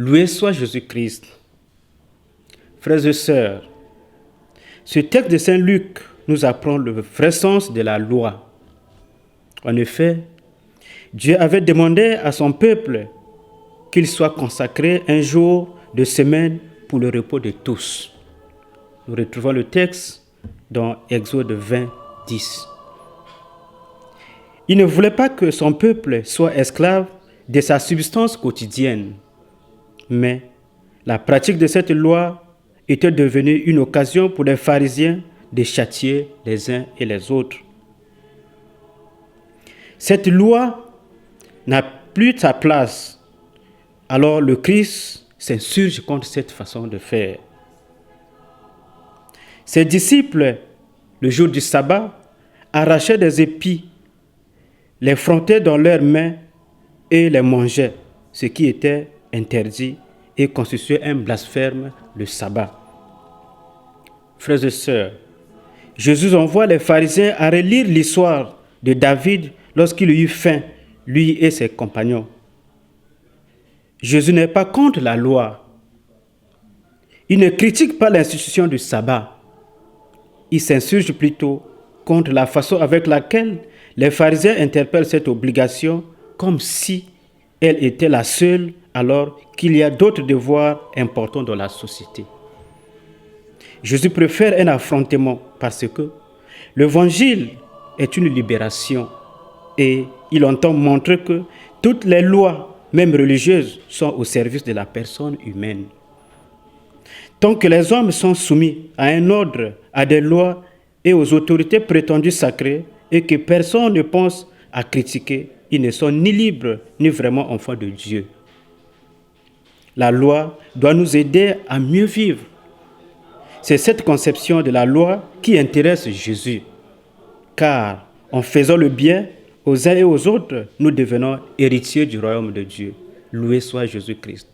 Loué soit Jésus-Christ. Frères et sœurs, ce texte de Saint Luc nous apprend le vrai sens de la loi. En effet, Dieu avait demandé à son peuple qu'il soit consacré un jour de semaine pour le repos de tous. Nous retrouvons le texte dans Exode 20, 10. Il ne voulait pas que son peuple soit esclave de sa subsistance quotidienne, mais la pratique de cette loi était devenue une occasion pour les pharisiens de châtier les uns et les autres. Cette loi n'a plus sa place. Alors le Christ s'insurge contre cette façon de faire. Ses disciples, le jour du sabbat, arrachaient des épis, les frottaient dans leurs mains et les mangeaient, ce qui était interdit et constituait un blasphème le sabbat. Frères et sœurs, Jésus envoie les pharisiens à relire l'histoire de David lorsqu'il eut faim, lui et ses compagnons. Jésus n'est pas contre la loi. Il ne critique pas l'institution du sabbat. Il s'insurge plutôt contre la façon avec laquelle les pharisiens interpellent cette obligation comme si elle était la seule alors qu'il y a d'autres devoirs importants dans la société. Jésus préfère un affrontement parce que l'évangile est une libération et il entend montrer que toutes les lois, même religieuses, sont au service de la personne humaine. Tant que les hommes sont soumis à un ordre, à des lois et aux autorités prétendues sacrées et que personne ne pense à critiquer, ils ne sont ni libres ni vraiment enfants de Dieu. La loi doit nous aider à mieux vivre. C'est cette conception de la loi qui intéresse Jésus, car en faisant le bien aux uns et aux autres, nous devenons héritiers du royaume de Dieu. Loué soit Jésus-Christ.